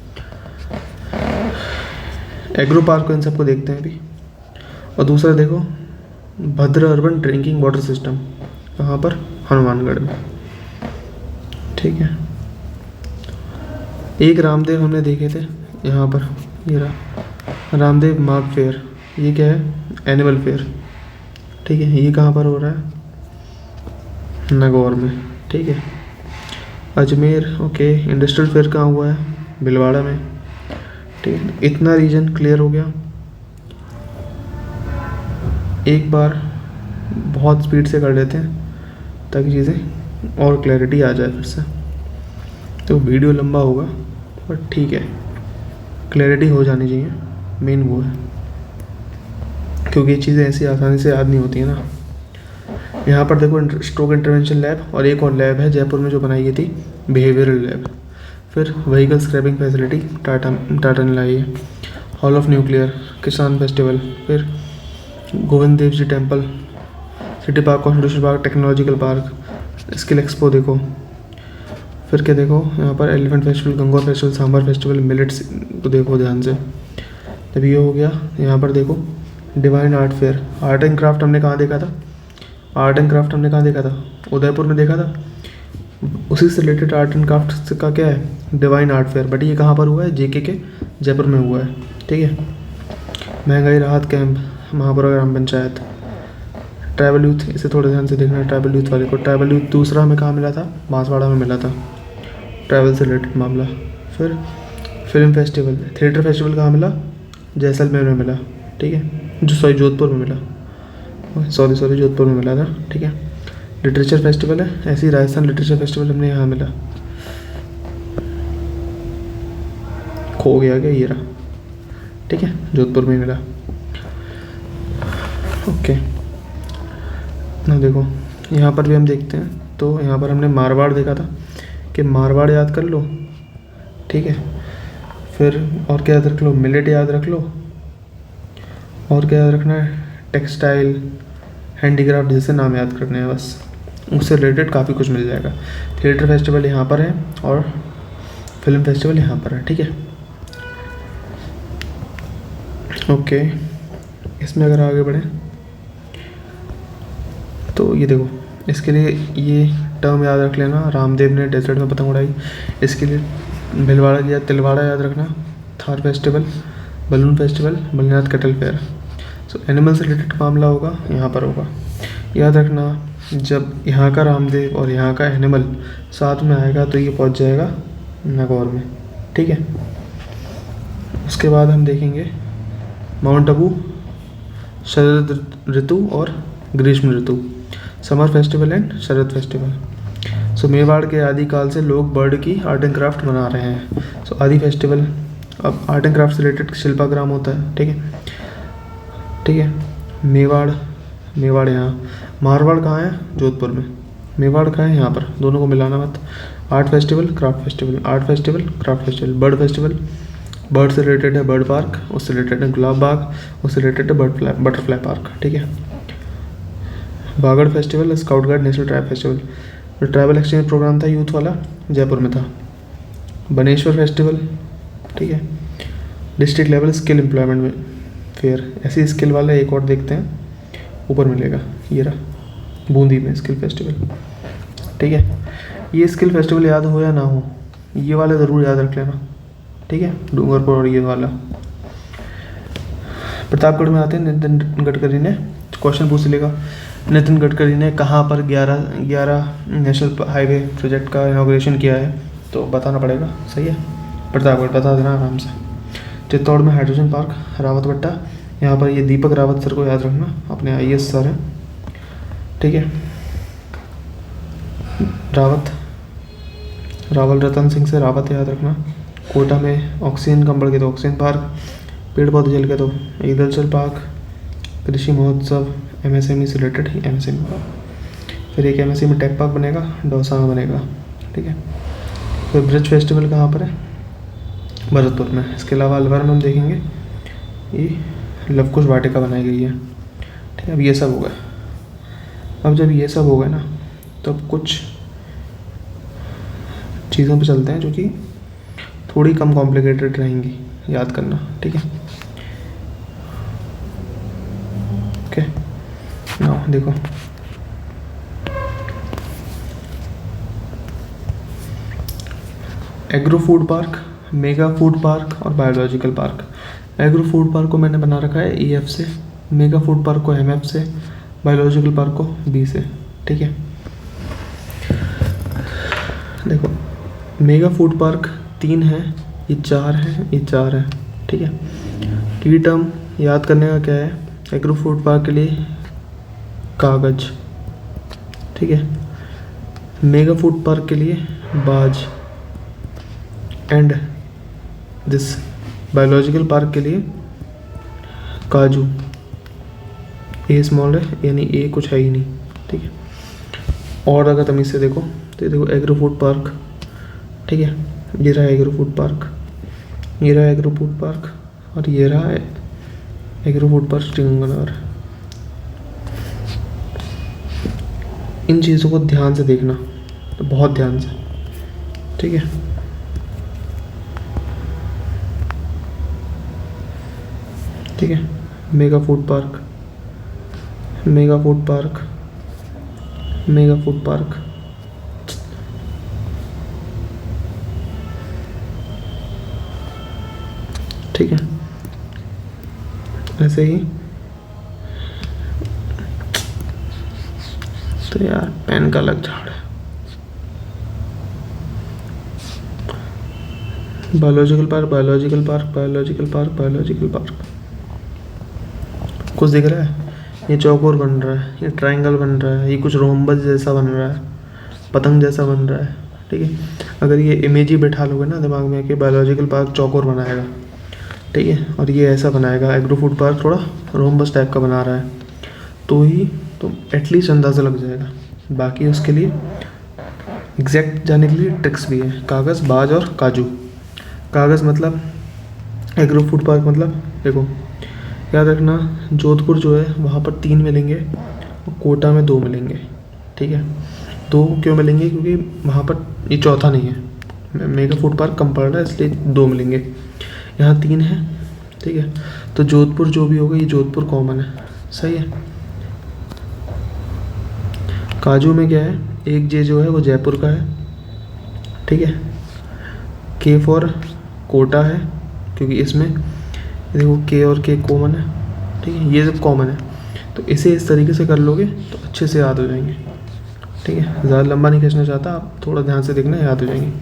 एग्रो पार्क को इन सबको देखते हैं अभी। और दूसरा देखो भद्र अर्बन ड्रिंकिंग वाटर सिस्टम, कहाँ पर, हनुमानगढ़ में, ठीक है। एक रामदेव हमने देखे थे यहाँ पर, ये रहा रामदेव मार्ग फेयर। ये क्या है? एनिमल फेयर, ठीक है। ये कहाँ पर हो रहा है? नागौर में, ठीक है। अजमेर, ओके। इंडस्ट्रियल फेयर कहाँ हुआ है? भीलवाड़ा में, ठीक है। इतना रीजन क्लियर हो गया। एक बार बहुत स्पीड से कर लेते हैं ताकि चीज़ें और क्लैरिटी आ जाए फिर से। तो वीडियो लंबा होगा बट ठीक है, क्लैरिटी हो जानी चाहिए, मेन वो है, क्योंकि ये चीज़ें ऐसी आसानी से याद नहीं होती है ना। यहाँ पर देखो स्ट्रोक इंटरवेंशन लैब, और एक और लैब है जयपुर में जो बनाई गई थी, बिहेवियरल लैब। फिर व्हीकल स्क्रैपिंग फैसिलिटी टाटा ने लाई है। Hall of nuclear, Kisan festival, फिर Govind Dev ji temple, city park, constitution park, technological park, skill expo देखो। फिर क्या देखो यहाँ पर elephant festival, Gangaur festival, Sambhar festival, millets को देखो ध्यान से। जब ये हो गया, यहाँ पर देखो divine art fair. Art and craft हमने कहाँ देखा था? आर्ट एंड क्राफ्ट हमने कहाँ देखा था? उदयपुर में देखा था। उसी से रिलेटेड आर्ट एंड क्राफ्ट का क्या है? Divine art fair. बट ये कहाँ पर हुआ है? जेके के जयपुर में हुआ है, ठीक है। महंगाई राहत कैंप, महापुरा ग्राम पंचायत। ट्रैवल यूथ, इसे थोड़ा ध्यान से देखना है ट्रैवल यूथ वाले को। ट्रैवल यूथ दूसरा हमें कहाँ मिला था? बांसवाड़ा में मिला था, ट्रैवल से रिलेटेड मामला। फिर फिल्म फेस्टिवल, थिएटर फेस्टिवल कहाँ मिला? जैसलमेर में मिला, ठीक है। जोधपुर में मिला, सॉरी जोधपुर में मिला था, ठीक है। लिटरेचर फेस्टिवल है, ऐसे ही राजस्थान लिटरेचर फेस्टिवल हमने यहाँ मिला, खो गया क्या? ये रहा, ठीक है, जोधपुर में मिला, ओके ना। देखो यहाँ पर भी हम देखते हैं, तो यहाँ पर हमने मारवाड़ देखा था कि मारवाड़ याद कर लो, ठीक है। फिर और क्या याद रख लो? मिलेट याद रख लो। और क्या याद रखना है? टेक्सटाइल, हैंडीक्राफ्ट, जैसे नाम याद करने हैं बस, उससे रिलेटेड काफ़ी कुछ मिल जाएगा। थिएटर फेस्टिवल यहाँ पर है और फिल्म फेस्टिवल यहाँ पर है, ठीक है, ओके। इसमें अगर आगे बढ़े तो ये देखो, इसके लिए ये टर्म याद रख लेना, रामदेव ने डेजर्ट में पतंग उड़ाई। इसके लिए भीलवाड़ा या तिलवाड़ा याद रखना। Thar festival, balloon festival, Balinath cattle fair. So animal से रिलेटेड मामला होगा, यहाँ पर होगा। याद रखना, जब यहाँ का रामदेव और यहाँ का एनिमल साथ में आएगा तो ये पहुँच जाएगा नागौर में, ठीक है। उसके बाद हम देखेंगे माउंट आबू, शरद ऋतु और ग्रीष्म ऋतु, summer festival and Sharad festival. So Mewar के आदिकाल से लोग बर्ड की आर्ट एंड क्राफ्ट बना रहे हैं। सो आदि फेस्टिवल, अब आर्ट एंड क्राफ्ट से रिलेटेड शिल्पाग्राम होता है, ठीक है, ठीक है। मेवाड़ यहाँ, मारवाड़ कहाँ है? जोधपुर में। मेवाड़ कहाँ है? यहाँ पर, दोनों को मिलाना मत। Art festival, craft festival, art festival, craft festival. Bird festival, bird से रिलेटेड है बर्ड पार्क, उससे रिलेटेड है गुलाब बाग, उससे रिलेटेड है बटरफ्लाई पार्क, ठीक है। Bagad festival, scout guide, national tribe festival. जो ट्रैवल एक्सचेंज प्रोग्राम था यूथ वाला, जयपुर में था। बनेश्वर फेस्टिवल, ठीक है। डिस्ट्रिक्ट लेवल स्किल एम्प्लॉयमेंट में फेयर, ऐसी स्किल वाला एक और देखते हैं, ऊपर मिलेगा, ये रहा बूंदी में स्किल फेस्टिवल, ठीक है। ये स्किल फेस्टिवल याद हो या ना हो, ये वाले ज़रूर याद रख लेना, ठीक है। डूंगरपुर और ये वाला। प्रतापगढ़ में आते हैं, नितिन गडकरी ने क्वेश्चन पूछ लेगा, नितिन गडकरी ने कहाँ पर 11 नेशनल हाईवे प्रोजेक्ट का इनॉग्रेशन किया है, तो बताना पड़ेगा, सही है। प्रतापगढ़ बता देना आराम से। चित्तौड़ में हाइड्रोजन पार्क, रावत भट्टा, यहाँ पर ये दीपक रावत सर को याद रखना, अपने IAS सर हैं, ठीक है। रावल रतन सिंह से रावत याद रखना। कोटा में ऑक्सीजन कंबल के तो ऑक्सीजन पार्क, पेड़ पौधे जल के तो ईदलचल पार्क, कृषि महोत्सव, MSME से रिलेटेड ही MSME पार्क। फिर एक MSME टेक पार्क बनेगा, दौसा में बनेगा, ठीक है। फिर ब्रिज फेस्टिवल कहाँ पर है? भरतपुर में। इसके अलावा अलवर में हम देखेंगे ये लवकुश वाटिका बनाई गई है, ठीक है। अब ये सब हो गया। अब जब ये सब हो गया ना, तो अब कुछ चीज़ों पे चलते हैं जो कि थोड़ी कम कॉम्प्लिकेटेड रहेंगी, याद करना, ठीक है, ओके। नाउ देखो, agro food park, mega food park और biological park. Agro food park को मैंने बना रखा है EF से, मेगा फूड पार्क को MF से, बायोलॉजिकल पार्क को B से। ठीक है, देखो मेगा फूड पार्क 3 है, ये 4 है, ये 4 है। ठीक है, की टर्म याद करने का क्या है, एग्रो फूड पार्क के लिए कागज, ठीक है, मेगा फूड पार्क के लिए बाज, एंड दिस बायोलॉजिकल पार्क के लिए काजू। ए स्मॉल है यानी ए कुछ है ही नहीं। ठीक है, और अगर तुम इसे देखो तो देखो एग्रो फूड पार्क, ठीक है, ये रहा एग्रो फूड पार्क, ये रहा एग्रो फूड पार्क, और ये रहा एग्रो फूड पार्क श्रीगंगानगर। इन चीज़ों को ध्यान से देखना, तो बहुत ध्यान से। ठीक है, ठीक है, mega food park, mega food park, mega food park, ठीक है, ऐसे ही। तो यार पेन का अलग झाड़ है। Biological park, biological park, biological park, biological park. कुछ दिख रहा है? ये चौकोर बन रहा है, ये ट्रायंगल बन रहा है, ये कुछ रोम्बस जैसा बन रहा है, पतंग जैसा बन रहा है। ठीक है, अगर ये इमेज ही बैठा लोगे ना दिमाग में कि बायोलॉजिकल पार्क चौकोर बनाएगा, ठीक है, और ये ऐसा बनाएगा, एग्रो फूड पार्क थोड़ा रोम्बस टाइप का बना रहा है, तो ही तो एटलीस्ट अंदाज़ा लग जाएगा। बाकी उसके लिए एग्जैक्ट जाने के लिए ट्रिक्स भी है, कागज़, बाज और काजू। कागज़ मतलब एग्रो फूड पार्क मतलब, देखो याद रखना, जोधपुर जो है वहाँ पर 3 मिलेंगे और कोटा में 2 मिलेंगे। ठीक है, 2 क्यों मिलेंगे, क्योंकि वहाँ पर ये चौथा नहीं है, मेगा फूड पार्क कम पड़ रहा है इसलिए 2 मिलेंगे, यहाँ 3 है। ठीक है, तो जोधपुर जो भी होगा ये जोधपुर कॉमन है, सही है। काजू में क्या है, एक जे जो है वो जयपुर का है। ठीक है, के फॉर कोटा है, क्योंकि इसमें देखो के और के कॉमन है। ठीक है, ये सब कॉमन है, तो इसे इस तरीके से कर लोगे तो अच्छे से याद हो जाएंगे। ठीक है, ज़्यादा लंबा नहीं खींचना चाहता, आप थोड़ा ध्यान से देखना, याद हो जाएंगे।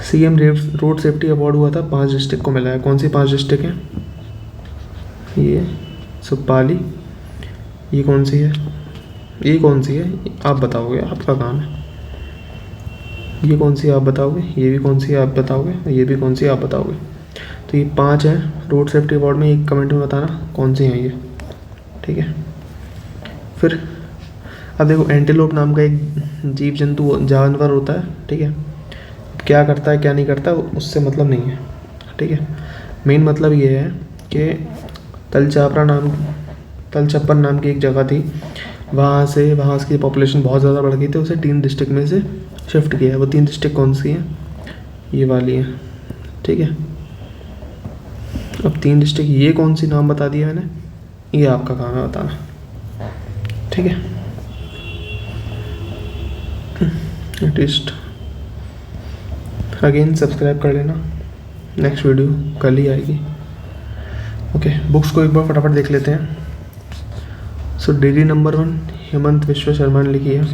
CM रोड सेफ्टी अवार्ड हुआ था, 5 डिस्ट्रिक्ट को मिला है। कौन सी 5 डिस्ट्रिक्ट हैं? ये सुपाली, ये कौन सी है, ये कौन सी है आप बताओगे, आपका काम है। ये कौन सी आप बताओगे, ये भी कौन सी आप बताओगे, ये भी कौन सी आप बताओगे। तो ये 5 हैं रोड सेफ्टी अवार्ड में, एक कमेंट में बताना कौन सी हैं ये। ठीक है, फिर अब देखो एंटीलोप नाम का एक जीव जंतु जानवर होता है। ठीक है, क्या करता है क्या नहीं करता उससे मतलब नहीं है। ठीक है, मेन मतलब ये है कि तलचप्पन नाम की एक जगह थी, वहाँ की पॉपुलेशन बहुत ज़्यादा बढ़ गई थी, उसे 3 डिस्ट्रिक्ट में से शिफ्ट किया है। वो 3 डिस्ट्रिक्ट कौन सी हैं? ये वाली हैं। ठीक है, अब 3 डिस्ट्रिक्ट ये कौन सी नाम बता दिया मैंने, ये आपका काम है बताना। ठीक है, एटलीस्ट अगेन सब्सक्राइब कर लेना, नेक्स्ट वीडियो कल ही आएगी। ओके, बुक्स को एक बार फटाफट देख लेते हैं। सो डेली नंबर 1 हेमंत विश्व शर्मा ने लिखी है।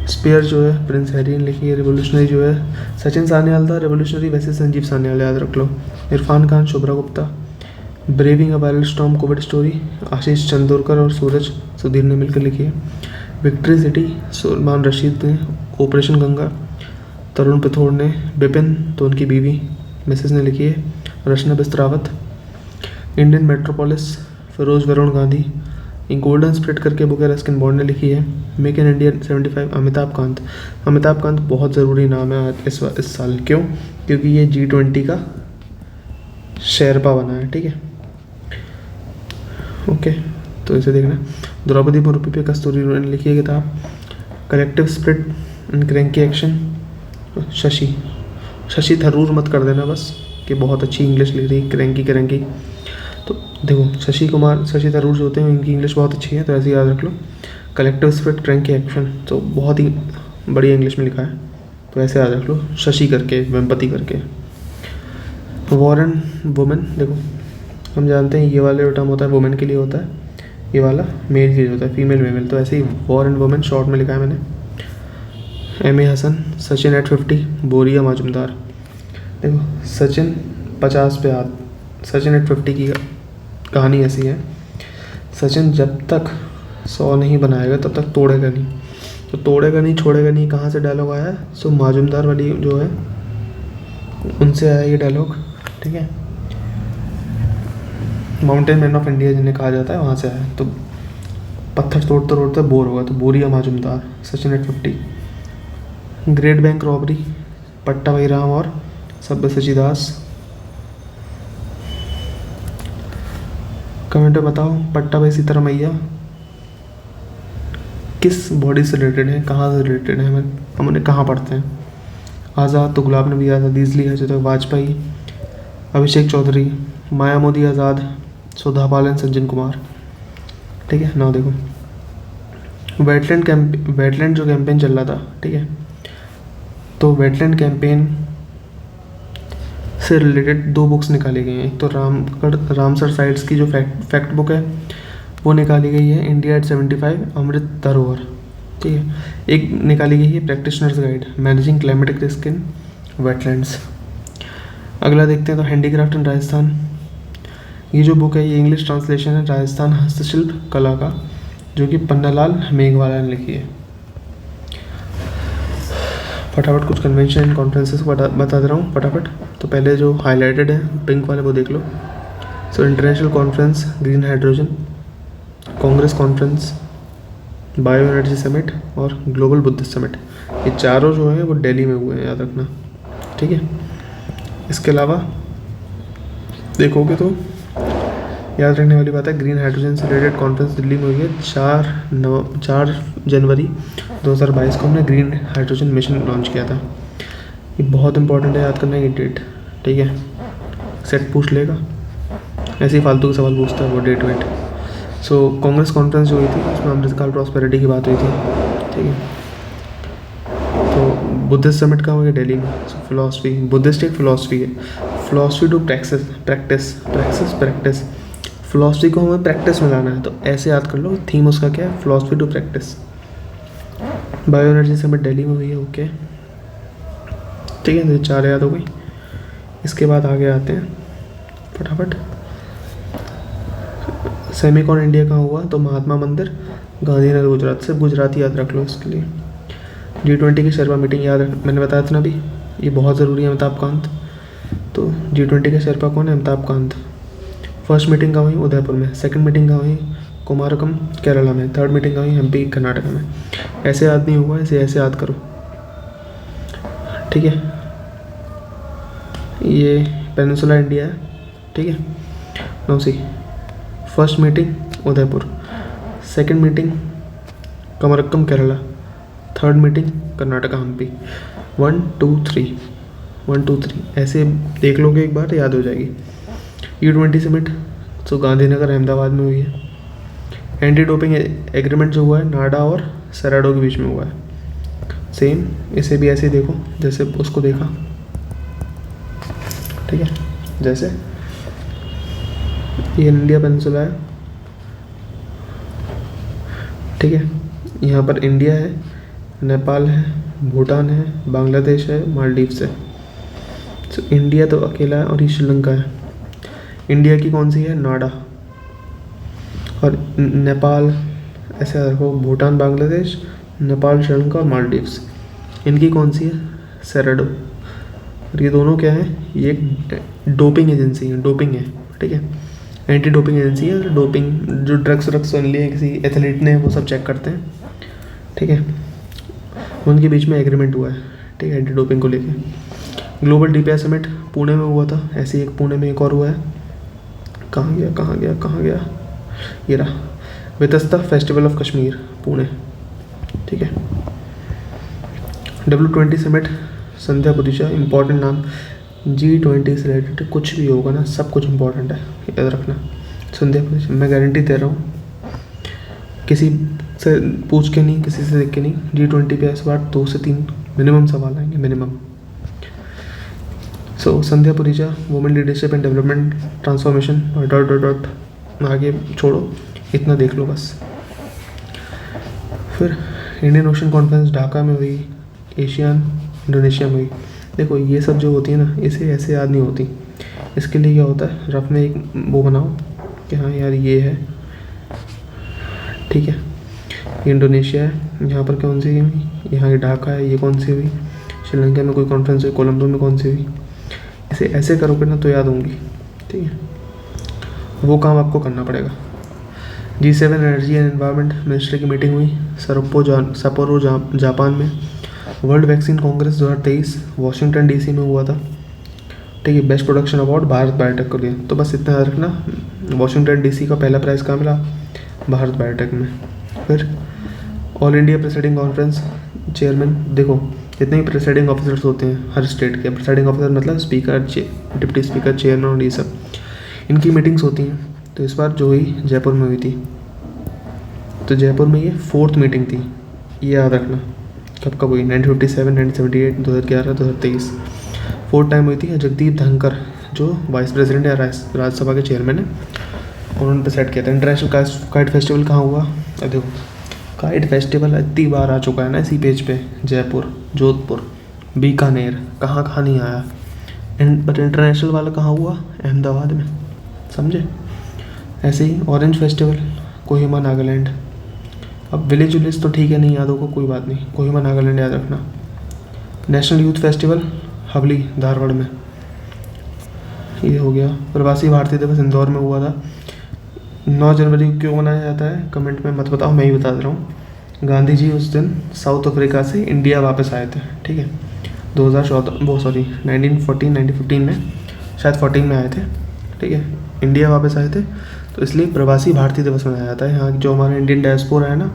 स्पेयर जो है प्रिंस हैरी ने लिखी है। रिवोल्यूशनरी जो है सचिन सान्याल था, रिवोल्यूशनरी वैसे संजीव सान्याल, याद रख लो। इरफान खान, शुभ्रा गुप्ता। ब्रेविंग अ वाइल्ड स्टॉर्म कोविड स्टोरी आशीष चंदोरकर और सूरज सुधीर ने मिलकर लिखी है। विक्ट्री सिटी सलमान रशीद ने। ऑपरेशन गंगा तरुण पिथौड़ ने। बिपिन तो उनकी बीवी मिसेस ने लिखी है, रचना बिस्त्रावत। Indian metropolis Feroze Varun Gandhi. एक गोल्डन स्प्रिट करके बुक है, रस्किन बॉन्ड ने लिखी है। Make in India 75 Amitabh Kant. Amitabh Kant बहुत ज़रूरी नाम है इस साल, क्यों? क्योंकि ये G20 का शेरपा बना है। ठीक है, ओके, तो इसे देखना। द्रौपदी मुर्मू पे कस्तूरी ने लिखी है किताब। Collective spirit and cranky action Shashi Tharoor मत कर देना बस, कि बहुत अच्छी इंग्लिश लिख रही है क्रैंकी। तो देखो शशि थरूर जो होते हैं इनकी इंग्लिश बहुत अच्छी है, तो ऐसे याद रख लो। कलेक्टिव स्प्रिट क्रैंकी एक्शन, तो बहुत ही बढ़िया इंग्लिश में लिखा है, तो ऐसे याद रख लो, शशि करके, वेम्पति करके। वॉर एंड वुमेन, देखो हम जानते हैं ये वाला जो टर्म होता है वुमेन के लिए होता है, ये वाला मेल के लिए होता है, फीमेल मेल। तो ऐसे ही वॉर एंड वुमेन शॉर्ट में लिखा है मैंने। M A Hasan, Sachin at 50, Boria Majumdar. देखो सचिन 50 पे हाथ, सचिन एट 50 की कहानी ऐसी है, सचिन जब तक 100 नहीं बनाएगा तब तक तोड़ेगा नहीं। तो तोड़ेगा नहीं छोड़ेगा नहीं कहाँ से डायलॉग आया है? सो मजुमदार वाली जो है उनसे आया ये डायलॉग, ठीक है। माउंटेन मैन ऑफ इंडिया जिन्हें कहा जाता है वहाँ से आया। तो पत्थर तोड़ते तोड़ते बोर होगा, तो Boria Majumdar, Sachin at 50। Great bank robbery, पट्टा भाई राम और सब्यसाची दास। कमेंट में बताओ पट्टा भाई सीतारामैया किस बॉडी से रिलेटेड है, कहाँ से रिलेटेड है, हम उन्हें कहाँ पढ़ते हैं? आज़ाद तो गुलाब नबी आज़ाद ईजली है, जो तक वाजपेयी, अभिषेक चौधरी, माया मोदी आज़ाद, सुधा पालन, संजन कुमार, ठीक है ना। देखो वेटलैंड जो कैंपेन चल रहा था, ठीक है, तो वेटलैंड कैंपेन से रिलेटेड 2 बुक्स निकाली गई हैं। एक तो रामसर साइट्स की जो फैक्ट बुक है वो निकाली गई है, इंडिया एट 75 अमृत धरोहर, ठीक है। एक निकाली गई है practitioners guide, managing climatic risk in wetlands. अगला देखते हैं तो हैंडीक्राफ्ट इन राजस्थान, ये जो बुक है ये इंग्लिश ट्रांसलेशन है राजस्थान हस्तशिल्प कला का, जो कि पन्नालाल मेघवाला ने लिखी है। फटाफट कुछ कन्वेंशन एंड कॉन्फ्रेंसेस बता दे रहा हूँ फटाफट। तो पहले जो हाईलाइटेड है पिंक वाले वो देख लो। So international conference green hydrogen, congress conference, bio energy summit और ग्लोबल बुद्धिस्ट समिट, ये चारों जो है वो दिल्ली में हुए हैं, याद रखना, ठीक है। इसके अलावा देखोगे तो याद रखने वाली बात है, ग्रीन हाइड्रोजन से रिलेटेड कॉन्फ्रेंस दिल्ली में हुई है 4 जनवरी 2022 को हमने ग्रीन हाइड्रोजन मिशन लॉन्च किया था। ये बहुत इंपॉर्टेंट है, याद करना ये डेट, ठीक है। सेट पूछ लेगा, ऐसे ही फालतू के सवाल पूछता है वो, डेट वेट। सो कांग्रेस कॉन्फ्रेंस जो हुई थी उसमें अमृतकाल प्रॉस्पेरिटी की बात हुई थी, ठीक है। तो बुद्धिस्ट समिट कहाँ हुई? दिल्ली में। सो फिलॉसफी, बुद्धिस्ट एक फिलॉसफी है, फिलॉसफी टू प्रैक्टिस, फिलॉसफी को हमें प्रैक्टिस में लाना है, तो ऐसे याद कर लो थीम उसका क्या है, philosophy to practice. Bio energy summit Delhi में हुई है, ओके, ठीक है। तो 4 याद हो गई। इसके बाद आगे आते हैं फटाफट। सेमिकॉन इंडिया कहाँ हुआ? तो महात्मा मंदिर, गांधीनगर, गुजरात। सिर्फ गुजराती याद रख लो इसके लिए। G20 की शेरपा मीटिंग याद रख, मैंने बताया था ना अभी, ये बहुत ज़रूरी है। अमिताभ कांत, तो G20 का शेरपा कौन है? अमिताभ कांत। फर्स्ट मीटिंग कहाँ हुई? उदयपुर में। सेकंड मीटिंग कहाँ हुई? कुमारकम, केरला में। थर्ड मीटिंग कहाँ हुई? MP, कर्नाटक में। ऐसे याद नहीं हुआ, ऐसे याद करो, ठीक है। ये पेनिनसुला इंडिया है, ठीक है। Now see, first meeting Udaipur, second meeting Kumarakom, Kerala, third meeting Karnataka, Hampi. 1 2 3 ऐसे देख लोगे एक बार, याद हो जाएगी। G20 समिट तो गांधीनगर, अहमदाबाद में हुई है। एंटी डोपिंग एग्रीमेंट जो हुआ है नाडा और सेराडो के बीच में हुआ है। सेम इसे भी ऐसे देखो जैसे उसको देखा, ठीक है। जैसे ये इंडिया पेनिनसुला है, ठीक है। यहाँ पर इंडिया है, नेपाल है, भूटान है, बांग्लादेश है, मालदीव्स है। तो इंडिया तो अकेला है और ये श्रीलंका है। इंडिया की कौन सी है? नाडा। और नेपाल, ऐसे रखो, भूटान, बांग्लादेश, नेपाल, श्रीलंका और मालदीव्स। इनकी कौन सी है? सेराडो। और ये दोनों क्या है? ये एक डोपिंग एजेंसी है, डोपिंग है, ठीक है। एंटी डोपिंग एजेंसी है, डोपिंग जो ड्रग्स सुन लिए किसी एथलीट ने वो सब चेक करते हैं, ठीक है। उनके बीच में एग्रीमेंट हुआ है, ठीक है, एंटी डोपिंग को लेके। ग्लोबल DPI समिट पुणे में हुआ था, ऐसे एक पुणे में एक और हुआ है। कहाँ गया ये रहा, वितस्ता फेस्टिवल ऑफ कश्मीर, पुणे, ठीक है। W20 समिट संध्या पुदिशा, इंपॉर्टेंट नाम। G20 से रिलेटेड कुछ भी होगा ना, सब कुछ इंपॉर्टेंट है, याद रखना। संध्या पुदिशा, मैं गारंटी दे रहा हूँ, किसी से पूछ के नहीं, किसी से देख के नहीं। G20 पे इस बार 2 से 3 मिनिमम सवाल आएंगे, minimum. So Sandhya Purija, women leadership and development transformation, dot dot dot, आगे छोड़ो, इतना देख लो बस। फिर इंडियन ओशन कॉन्फ्रेंस ढाका में हुई, एशियान इंडोनेशिया में हुई। देखो ये सब जो होती है ना, इसे ऐसे याद नहीं होती। इसके लिए क्या होता है, रफ में एक वो बनाओ कि हाँ यार ये है, ठीक है। इंडोनेशिया है, यहाँ पर कौन सी हुई, यहाँ ये ढाका है, ये कौन सी हुई, श्रीलंका में कोई कॉन्फ्रेंस हुई, कोलंबो में कौन सी हुई। इसे ऐसे करोगे ना तो याद होंगी, ठीक है। वो काम आपको करना पड़ेगा। G7 energy and environment minister की मीटिंग हुई सपोरो जापान में। World vaccine Congress 2023 Washington DC में हुआ था, ठीक है। Best production award Bharat biotech को दिया। तो बस इतना याद रखना, वाशिंगटन DC का पहला प्राइज़ कहाँ मिला, भारत बायोटेक में। फिर all India presiding conference chairman, देखो जितने भी प्रेसिडिंग ऑफिसर्स होते हैं हर स्टेट के, प्रेसिडिंग ऑफिसर मतलब स्पीकर, डिप्टी स्पीकर, चेयरमैन और ये सब, इनकी मीटिंग्स होती हैं। तो इस बार जो हुई जयपुर में हुई थी, तो जयपुर में ये 4th मीटिंग थी, ये याद रखना। कब कब हुई, 1957, 1978, 2011, 2023, 4th टाइम हुई थी। जगदीप धनकर जो वाइस प्रेसिडेंट या राज्यसभा के चेयरमैन है, उन्होंने पे सेट किया था। इंटरनेशनल काइट फेस्टिवल कहाँ हुआ, अब देखो काइट फेस्टिवल इतनी बार आ चुका है ना इसी पेज पे, जयपुर, जोधपुर, बीकानेर, कहाँ कहाँ नहीं आया। बट इंटरनेशनल वाला कहाँ हुआ, अहमदाबाद में, समझे। ऐसे ही ऑरेंज फेस्टिवल कोहिमा नागालैंड। अब विलेज विलेज तो ठीक है नहीं याद होगा, कोई बात नहीं, कोहिमा नागालैंड याद रखना। नेशनल यूथ फेस्टिवल हवली धारवाड़ में, ये हो गया। प्रवासी भारतीय दिवस इंदौर में हुआ था। 9 जनवरी को क्यों मनाया जाता है कमेंट में मत बताओ, मैं ही बता दे रहा हूँ। गांधी जी उस दिन साउथ अफ्रीका से इंडिया वापस आए थे, ठीक है। 1915 में, शायद 14 में आए थे, ठीक है। इंडिया वापस आए थे, तो इसलिए प्रवासी भारतीय दिवस मनाया जाता है। यहाँ जो हमारा इंडियन डायस्पोरा है ना,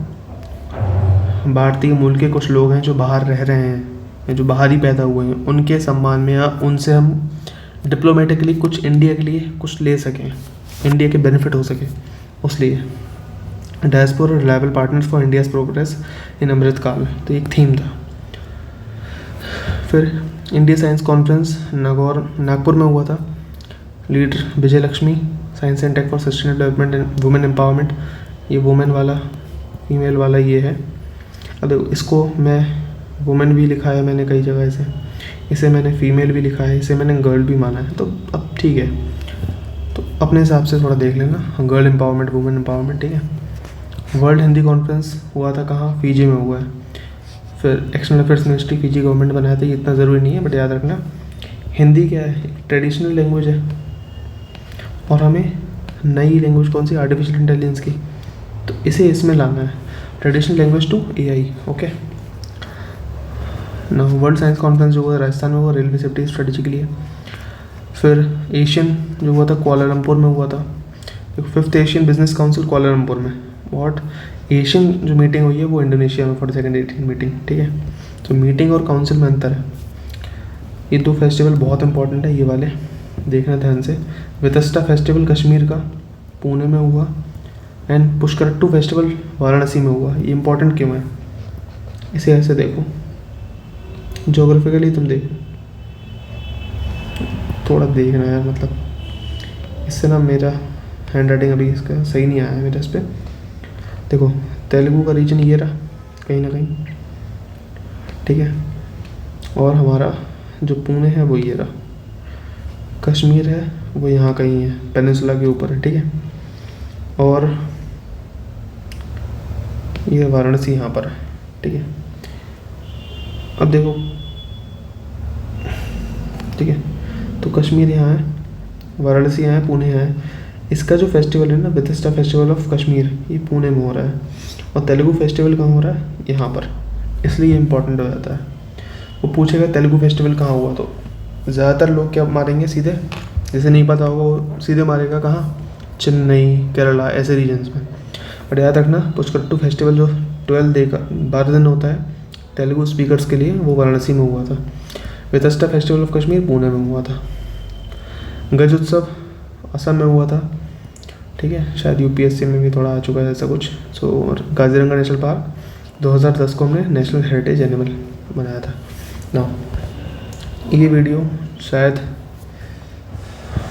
भारतीय मूल के कुछ लोग हैं जो बाहर रह रहे हैं, जो बाहर ही पैदा हुए हैं, उनके सम्मान में या उनसे हम डिप्लोमेटिकली कुछ इंडिया के लिए कुछ ले सकें, इंडिया के बेनिफिट हो सके, उसलिए diaspora reliable partners for India's progress in Amritkaal, तो एक थीम था। फिर इंडिया साइंस कॉन्फ्रेंस नागपुर में हुआ था। Leader Vijay Lakshmi, science and tech for sustainable development and women empowerment, ये वुमेन वाला, फीमेल वाला ये है। अब देखो इसको मैं वुमेन भी लिखा है मैंने कई जगह से, इसे मैंने फीमेल भी लिखा है, इसे मैंने गर्ल भी माना है, तो अब ठीक है, तो अपने हिसाब से थोड़ा देख लेना, गर्ल एम्पावरमेंट, वुमेन एम्पावरमेंट, ठीक है। वर्ल्ड हिंदी कॉन्फ्रेंस हुआ था कहाँ, फीजी में हुआ है। फिर external affairs ministry Fiji government बनाया था, ये इतना ज़रूरी नहीं है बट याद रखना। हिंदी क्या है, ट्रेडिशनल लैंग्वेज है, और हमें नई लैंग्वेज कौन सी, आर्टिफिशियल इंटेलिजेंस की, तो इसे इसमें लाना है, traditional language to AI, okay ना। वर्ल्ड साइंस कॉन्फ्रेंस जो हुआ राजस्थान में हुआ, रेलवे सेफ्टी स्ट्रेटेजी के लिए। फिर एशियन जो हुआ था कुआलालंपुर में हुआ था, 5th Asian business council Kuala Lumpur में। वॉट, एशियन जो मीटिंग हुई है वो इंडोनेशिया में, 42nd एशियन मीटिंग, ठीक है। तो मीटिंग और काउंसिल में अंतर है। ये 2 फेस्टिवल बहुत इंपॉर्टेंट है, ये वाले देखना ध्यान से। वितस्टा फेस्टिवल कश्मीर का पुणे में हुआ, एंड पुष्करट्टू फेस्टिवल वाराणसी में हुआ। ये इंपॉर्टेंट क्यों है, इसे ऐसे देखो, जोग्राफिकली तुम देखो, थोड़ा देखना है, मतलब इससे ना मेरा हैंड राइटिंग अभी इसका सही नहीं आया है मेरे इस पर। देखो तेलुगु का रीजन ये रहा कहीं ना कहीं, ठीक है, और हमारा जो पुणे है वो ये रहा, कश्मीर है वो यहाँ कहीं है, पेनिनसुला के ऊपर है, ठीक है, और ये वाराणसी यहाँ पर है, ठीक है। अब देखो, ठीक है, तो कश्मीर यहाँ है, वाराणसी यहाँ है, पुणे यहाँ है। इसका जो फेस्टिवल है ना, वितस्टा फेस्टिवल ऑफ कश्मीर, ये पुणे में हो रहा है, और तेलुगु फेस्टिवल कहाँ हो रहा है, यहाँ पर, इसलिए इम्पोर्टेंट हो जाता है। वो पूछेगा तेलुगु फेस्टिवल कहाँ हुआ, तो ज़्यादातर लोग क्या मारेंगे सीधे, जिसे नहीं पता होगा वो सीधे मारेगा कहाँ, चेन्नई, केरला, ऐसे रीजन्स में। बट याद रखना पुष्करट्टू फेस्टिवल जो 12 डे का 12 दिन होता है तेलुगु स्पीकर्स के लिए, वो वाराणसी में हुआ था। वितस्टा फेस्टिवल ऑफ कश्मीर पुणे में हुआ था। गज उत्सव असम में हुआ था, ठीक है, शायद UPSC में भी थोड़ा आ चुका है ऐसा कुछ। सो काजीरंगा नेशनल पार्क 2010 को हमने नेशनल हेरिटेज एनिमल बनाया था। ना ये वीडियो शायद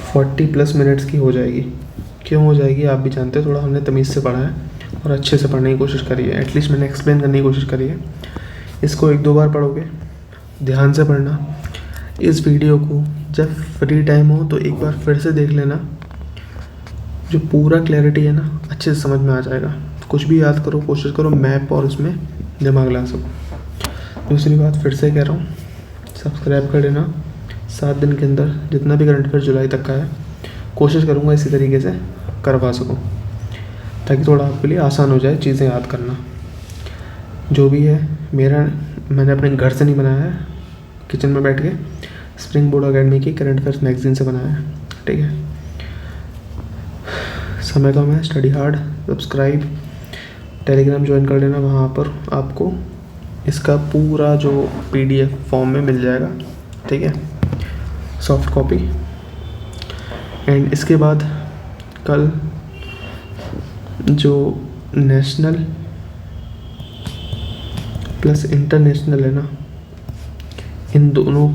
40+ मिनट्स की हो जाएगी। क्यों हो जाएगी आप भी जानते हो, थोड़ा हमने तमीज़ से पढ़ा है और अच्छे से पढ़ने की कोशिश करी है। एटलीस्ट मैंने एक्सप्लेन करने की कोशिश करी है। इसको 1-2 बार पढ़ोगे, ध्यान से पढ़ना। इस वीडियो को जब फ्री टाइम हो तो एक बार फिर से देख लेना, जो पूरा क्लैरिटी है ना अच्छे से समझ में आ जाएगा। कुछ भी याद करो, कोशिश करो मैप और उसमें दिमाग ला सको। दूसरी बात फिर से कह रहा हूँ, सब्सक्राइब कर लेना। 7 दिन के अंदर जितना भी करंट अफेयर जुलाई तक का है कोशिश करूँगा इसी तरीके से करवा सकूँ, ताकि थोड़ा आपके लिए आसान हो जाए चीज़ें याद करना। जो भी है मैंने अपने घर से नहीं बनाया है, किचन में बैठ के स्प्रिंग बोर्ड अकेडमी की करंट अफेयर्स मैगजीन से बनाया है। ठीक है, समय कम है, study hard. Subscribe, Telegram join कर लेना, वहाँ पर आपको इसका पूरा जो PDF फॉर्म में मिल जाएगा। ठीक है, सॉफ्ट कॉपी। एंड इसके बाद कल जो नेशनल प्लस इंटरनेशनल है ना, इन दोनों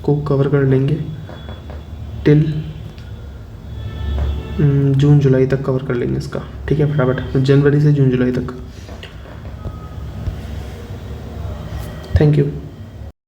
को कवर कर लेंगे टिल जून जुलाई तक कवर कर लेंगे इसका। ठीक है, फटाफट जनवरी से जून जुलाई तक। Thank you.